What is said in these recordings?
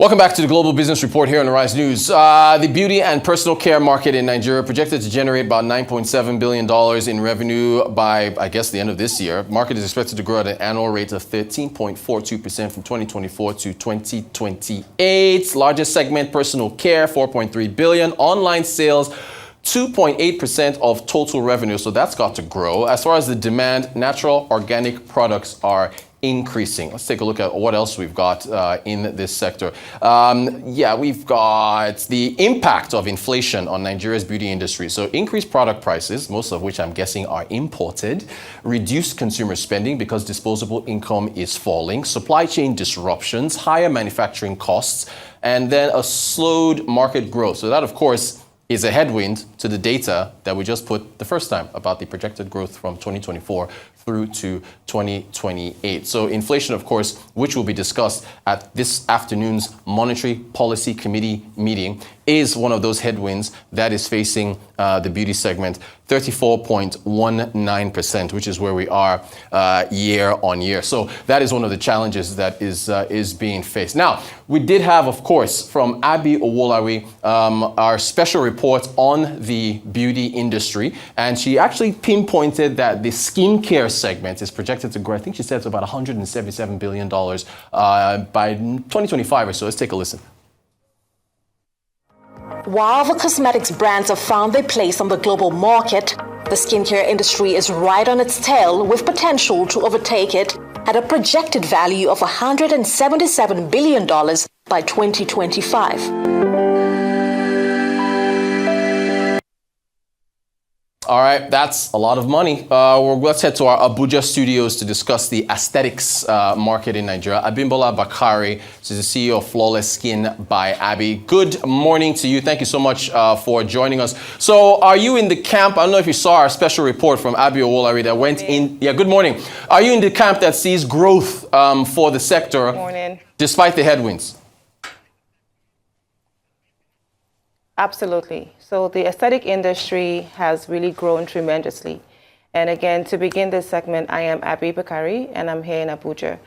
Welcome back to the Global Business Report here on the Rise News. The beauty and personal care market in Nigeria projected to generate about $9.7 billion in revenue by, I guess, the end of this year. Market is expected to grow at an annual rate of 13.42% from 2024 to 2028. Largest segment, personal care, 4.3 billion. Online sales, 2.8% of total revenue, so that's got to grow. As far as the demand, natural organic products are increasing. Let's take a look at what else we've got in this sector. We've got the impact of inflation on Nigeria's beauty industry. So increased product prices, most of which I'm guessing are imported, reduced consumer spending because disposable income is falling, supply chain disruptions, higher manufacturing costs, and then a slowed market growth. So that, of course, is a headwind to the data that we just put the first time about the projected growth from 2024 through to 2028. So inflation, of course, which will be discussed at this afternoon's Monetary Policy Committee meeting, is one of those headwinds that is facing the beauty segment, 34.19%, which is where we are year on year. So that is one of the challenges that is being faced. Now, we did have, of course, from Abimbola Abby, our special report on the beauty industry, and she actually pinpointed that the skincare segment is projected to grow. I think she said it's about $177 billion by 2025 or so. Let's take a listen. While the cosmetics brands have found their place on the global market, the skincare industry is right on its tail with potential to overtake it at a projected value of $177 billion by 2025. All right, that's a lot of money. Let's head to our Abuja studios to discuss the aesthetics market in Nigeria. Abimbola Bakare, she's the CEO of Flawless Skin by Abby. Good morning to you. Thank you so much for joining us. So are you in the camp? I don't know if you saw our special report from Abimbola Abby that went in. Yeah, good morning. Are you in the camp that sees growth for the sector despite the headwinds? Absolutely. So the aesthetic industry has really grown tremendously. And again, to begin this segment, I am Abby Bakare, and I'm here in Abuja.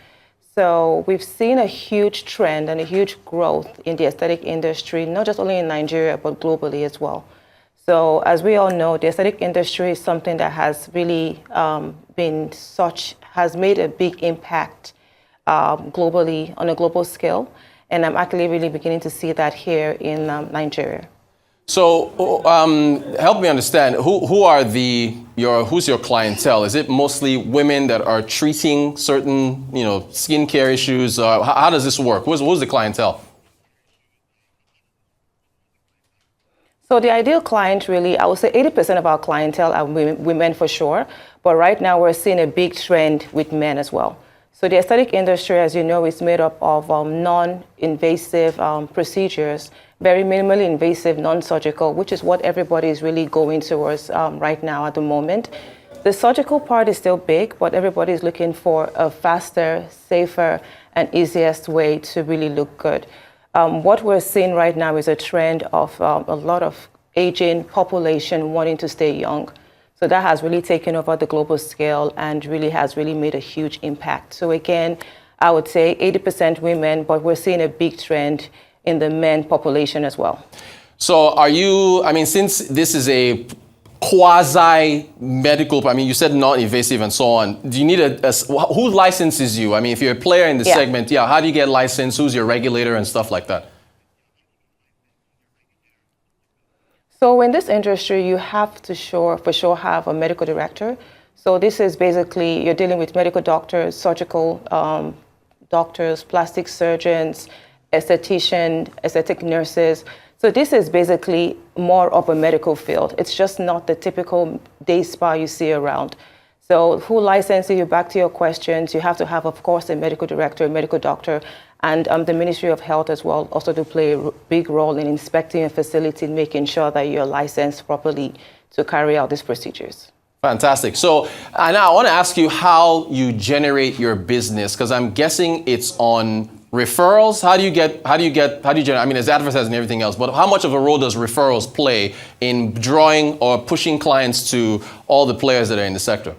So we've seen a huge trend and a huge growth in the aesthetic industry, not just only in Nigeria, but globally as well. So as we all know, the aesthetic industry is something that has really has made a big impact globally, on a global scale. And I'm actually really beginning to see that here in Nigeria. So help me understand, who's your clientele? Is it mostly women that are treating certain, skincare issues? How does this work? Who's the clientele? So the ideal client really, I would say 80% of our clientele are women for sure. But right now we're seeing a big trend with men as well. So the aesthetic industry, as you know, is made up of non-invasive procedures, very minimally invasive, non-surgical, which is what everybody is really going towards right now at the moment. The surgical part is still big, but everybody is looking for a faster, safer, and easiest way to really look good. What we're seeing right now is a trend of a lot of aging population wanting to stay young. So that has really taken over the global scale and really has made a huge impact. So again, I would say 80% women, but we're seeing a big trend in the men population as well. So since this is a quasi-medical, you said non-invasive and so on, do you need who licenses you? If you're a player in the segment, how do you get licensed? Who's your regulator and stuff like that? So in this industry, you have to for sure have a medical director. So this is basically, you're dealing with medical doctors, surgical doctors, plastic surgeons, aesthetic nurses. So this is basically more of a medical field. It's just not the typical day spa you see around. So who licenses you, back to your questions, you have to have, of course, a medical director, a medical doctor, and the Ministry of Health as well also do play a big role in inspecting a facility, making sure that you're licensed properly to carry out these procedures. Fantastic. So now I want to ask you how you generate your business, because I'm guessing it's on referrals. How do you generate? There's advertising and everything else, but how much of a role does referrals play in drawing or pushing clients to all the players that are in the sector?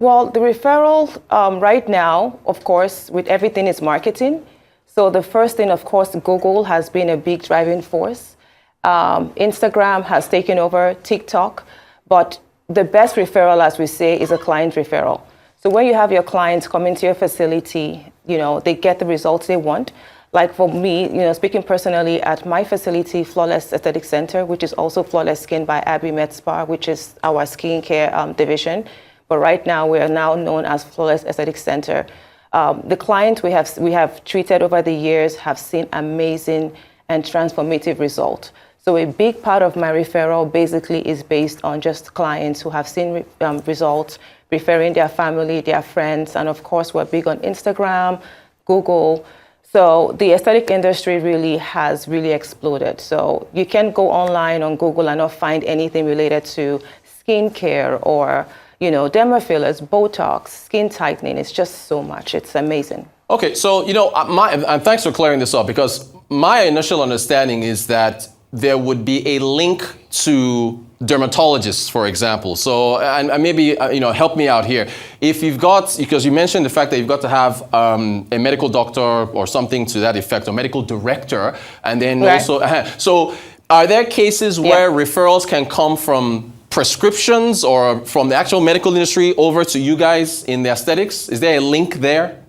Well, the referral right now, of course, with everything is marketing. So the first thing, of course, Google has been a big driving force. Instagram has taken over, TikTok. But the best referral, as we say, is a client referral. So when you have your clients come into your facility, they get the results they want. Like for me, speaking personally at my facility, Flawless Aesthetic Center, which is also Flawless Skin by Abby Med Spa, which is our skincare division. But right now, we are now known as Flawless Aesthetic Center. The clients we have treated over the years have seen amazing and transformative results. So a big part of my referral basically is based on just clients who have seen results, referring their family, their friends, and of course, we're big on Instagram, Google. So the aesthetic industry really has exploded. So you can go online on Google and not find anything related to skincare or derma fillers, Botox, skin tightening. It's just so much. It's amazing. Okay, so and thanks for clearing this up, because my initial understanding is that there would be a link to dermatologists, for example. So, and maybe, help me out here. If you've got, because you mentioned the fact that you've got to have a medical doctor or something to that effect, or medical director, and then right. also, so are there cases where referrals can come from prescriptions or from the actual medical industry over to you guys in the aesthetics? Is there a link there?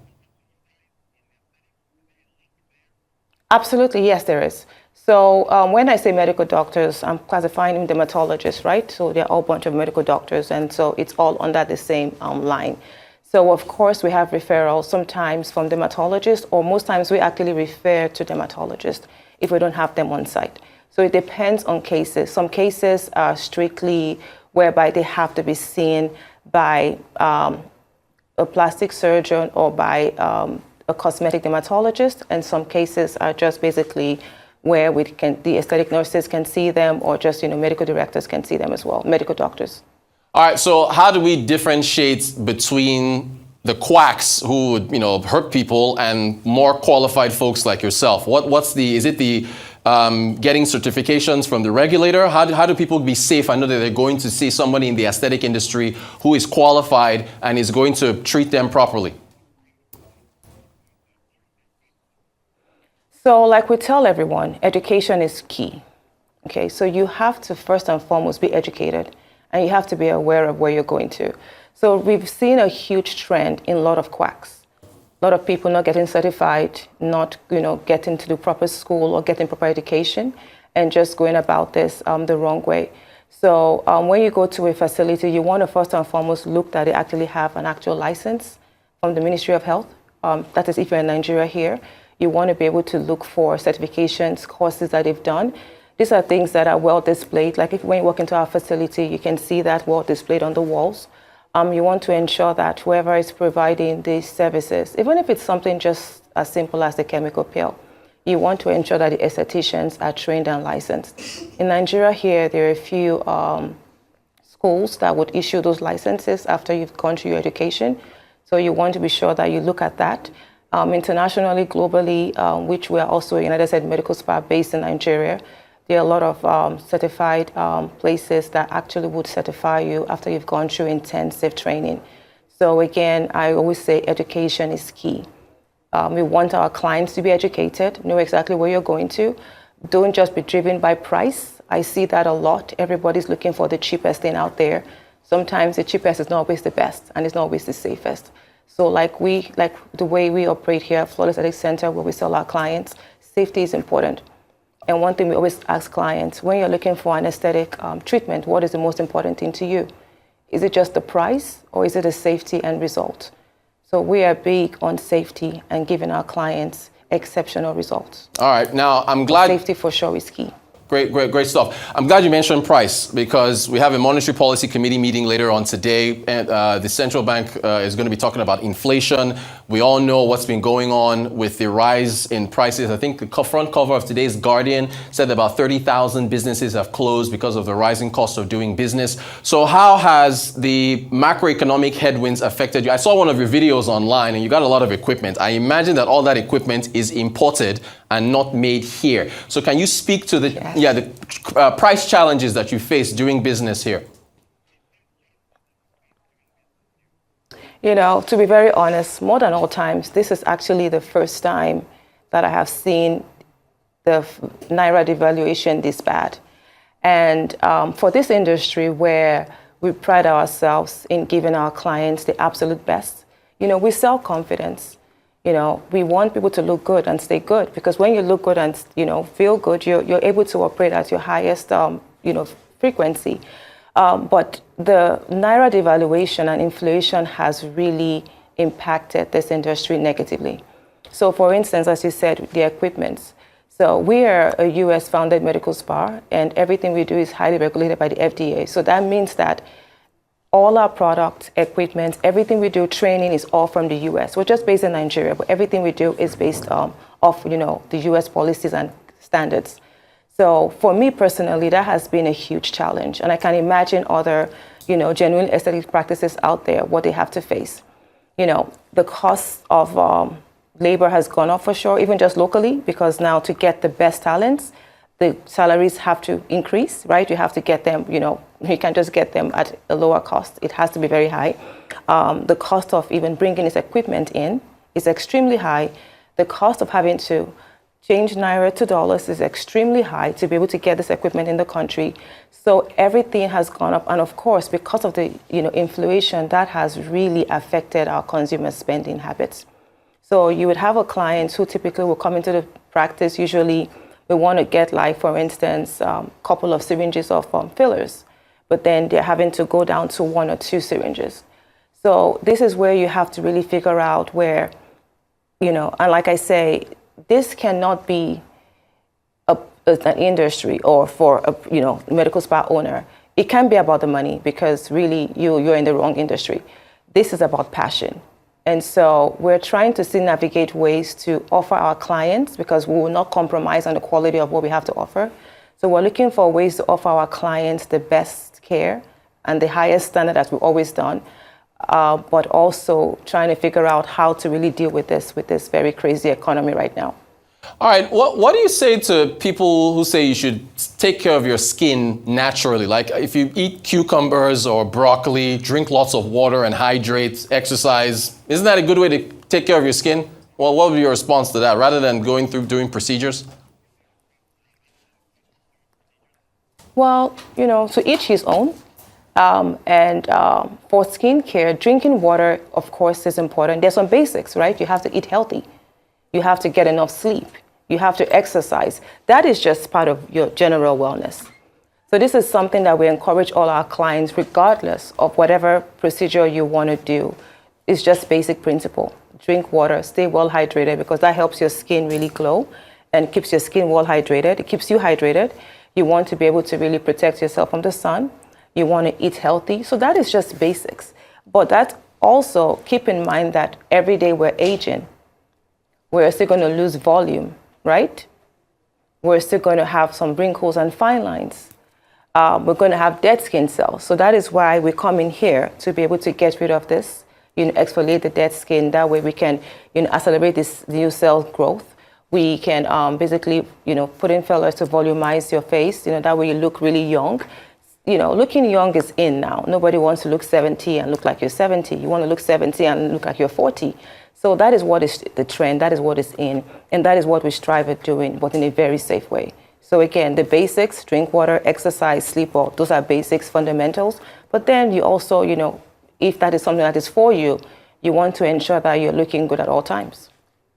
Absolutely, yes, there is. So when I say medical doctors, I'm classifying them dermatologists, right? So they're all a bunch of medical doctors, and so it's all under the same line. So of course we have referrals sometimes from dermatologists, or most times we actually refer to dermatologists if we don't have them on site. So it depends on cases. Some cases are strictly whereby they have to be seen by a plastic surgeon or by a cosmetic dermatologist, and some cases are just basically where the aesthetic nurses can see them, or just medical directors can see them as well, medical doctors. All right, so how do we differentiate between the quacks who would hurt people and more qualified folks like yourself? Is it the getting certifications from the regulator? How do people be safe? I know that they're going to see somebody in the aesthetic industry who is qualified and is going to treat them properly. So like we tell everyone, education is key. Okay, so you have to first and foremost be educated, and you have to be aware of where you're going to. So we've seen a huge trend in a lot of quacks. A lot of people not getting certified, not getting to the proper school or getting proper education, and just going about this the wrong way. So when you go to a facility, you want to first and foremost look that they actually have an actual license from the Ministry of Health. That is, if you're in Nigeria here, you want to be able to look for certifications, courses that they've done. These are things that are well displayed. Like when you walk into our facility, you can see that well displayed on the walls. You want to ensure that whoever is providing these services, even if it's something just as simple as the chemical peel, you want to ensure that the estheticians are trained and licensed. In Nigeria here, there are a few schools that would issue those licenses after you've gone through your education. So you want to be sure that you look at that. Internationally, globally, which we are also a United States Medical Spa based in Nigeria, there are a lot of certified places that actually would certify you after you've gone through intensive training. So again, I always say education is key. We want our clients to be educated, know exactly where you're going to. Don't just be driven by price. I see that a lot. Everybody's looking for the cheapest thing out there. Sometimes the cheapest is not always the best, and it's not always the safest. So like the way we operate here at Flawless Aesthetic Center, where we sell our clients, safety is important. And one thing we always ask clients, when you're looking for an aesthetic treatment, what is the most important thing to you? Is it just the price, or is it the safety and result? So we are big on safety and giving our clients exceptional results. All right, now I'm glad... Safety for sure is key. Great stuff. I'm glad you mentioned price, because we have a monetary policy committee meeting later on today, and the central bank is going to be talking about inflation. We all know what's been going on with the rise in prices. I think the front cover of today's Guardian said that about 30,000 businesses have closed because of the rising cost of doing business. So how has the macroeconomic headwinds affected you? I saw one of your videos online, and you got a lot of equipment. I imagine that all that equipment is imported and not made here. So can you speak to the price challenges that you face doing business here? To be very honest, more than all times, this is actually the first time that I have seen the Naira devaluation this bad. And for this industry where we pride ourselves in giving our clients the absolute best, we sell confidence. We want people to look good and stay good, because when you look good and, feel good, you're able to operate at your highest, frequency. But the Naira devaluation and inflation has really impacted this industry negatively. So for instance, as you said, the equipment. So we are a US-founded medical spa, and everything we do is highly regulated by the FDA. So that means that all our products, equipment, everything we do, training is all from the US. We're just based in Nigeria, but everything we do is based off, the US policies and standards. So for me personally, that has been a huge challenge. And I can imagine other, genuine aesthetic practices out there, what they have to face. The cost of labor has gone up for sure, even just locally, because now to get the best talents, the salaries have to increase, right? You have to get them, you can't just get them at a lower cost. It has to be very high. The cost of even bringing this equipment in is extremely high. The cost of having to change Naira to dollars is extremely high to be able to get this equipment in the country. So everything has gone up. And of course, because of the inflation, that has really affected our consumer spending habits. So you would have a client who typically will come into the practice. Usually we want to get, like, for instance, a couple of syringes of fillers, but then they're having to go down to 1 or 2 syringes. So this is where you have to really figure out where, and like I say, this cannot be an industry or for a medical spa owner. It can be about the money, because really you're in the wrong industry. This is about passion. And so we're trying to navigate ways to offer our clients, because we will not compromise on the quality of what we have to offer. So we're looking for ways to offer our clients the best care and the highest standard, as we've always done, but also trying to figure out how to really deal with this very crazy economy right now. All right, what do you say to people who say you should take care of your skin naturally? Like if you eat cucumbers or broccoli, drink lots of water and hydrate, exercise, isn't that a good way to take care of your skin? Well, what would be your response to that, rather than going through doing procedures? Well, to each his own. And for skincare, drinking water, of course, is important. There's some basics, right? You have to eat healthy. You have to get enough sleep. You have to exercise. That is just part of your general wellness. So this is something that we encourage all our clients, regardless of whatever procedure you want to do. It's just basic principle. Drink water, stay well hydrated, because that helps your skin really glow and keeps your skin well hydrated. It keeps you hydrated. You want to be able to really protect yourself from the sun. You want to eat healthy. So that is just basics. But that also, keep in mind that every day we're aging. We're still going to lose volume, right? We're still going to have some wrinkles and fine lines. We're going to have dead skin cells. So that is why we come in here, to be able to get rid of this, exfoliate the dead skin. That way we can, accelerate this new cell growth. We can basically, put in fillers to volumize your face. That way you look really young. Looking young is in now. Nobody wants to look 70 and look like you're 70. You want to look 70 and look like you're 40. So that is what is the trend. That is what is in. And that is what we strive at doing, but in a very safe way. So again, the basics, drink water, exercise, sleep well, those are basics, fundamentals. But then you also, if that is something that is for you, you want to ensure that you're looking good at all times.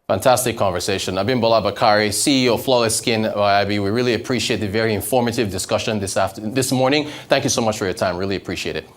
Fantastic conversation. Abimbola Bakare, CEO of Flawless Skin by Abby. We really appreciate the very informative discussion this morning. Thank you so much for your time. Really appreciate it.